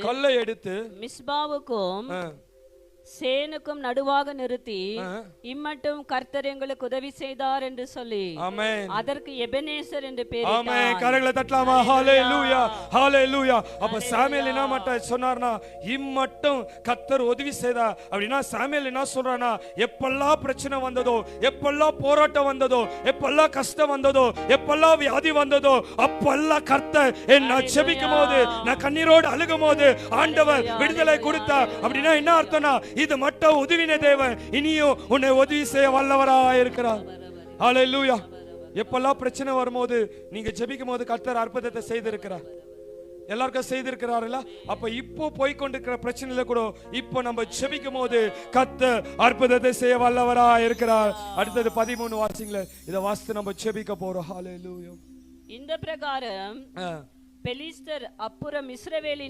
கல்லை எடுத்து மிஸ்பாவுக்கும் சேனுக்கும் நடுவாக நிறுத்தி இம்மட்டும் கர்த்தர் எங்களுக்கு உதவி செய்தார் என்று சொல்லி அதற்கு எபெனேசர் என்று பெயரிட்டார். ஆமென். கரங்களை தட்டலாமா? ஹalleluya ஹalleluya. அப்ப சாமுவேல் என்ன மட்டும் சொன்னார்னா, இம்மட்டும் கர்த்தர் உதவி செய்தார் அப்படினா சாமுவேல் என்ன சொல்றானா, எப்பெல்லாம் பிரச்சனை வந்ததோ, எப்பெல்லாம் போராட்டம் வந்ததோ, எப்பெல்லாம் கஷ்டம் வந்ததோ, எப்பெல்லாம் வியாதி வந்ததோ, அப்பெல்லாம் கர்த்தர் என்ன ஜெபிக்கும்போது, நான் கண்ணீரோடு அழுகும்போது ஆண்டவர் விடுதலை கொடுத்தார் அப்படினா என்ன அர்த்தம்னா, இது மட்டும் உதவின தேவன் இனியும் உன்னை உதவி செய்ய வல்லவராய் இருக்கிறார். ஹalleluya. எப்பெல்லாம் பிரச்சனை வரும்போது நீங்க ஜெபிக்கும் போது கர்த்தர் அற்புதத்தை செய்திருக்கிறார். எல்லாருக்கும் செய்திருக்கிறார்களா? அப்ப இப்போ போய்கொண்டிருக்கிற பிரச்சனையில கூட இப்போ நம்ம ஜெபிக்கும் போது கர்த்தர் அற்புதத்தை செய்ய வல்லவராய் இருக்கிறார். அடுத்தது 13 வாசிங்களே, இத வாசித்து நம்ம ஜெபிக்க போறோம். ஹalleluya. இந்த பிரகாரம் பெலிஸ்தர் அப்புறம் இஸ்ரவேலின்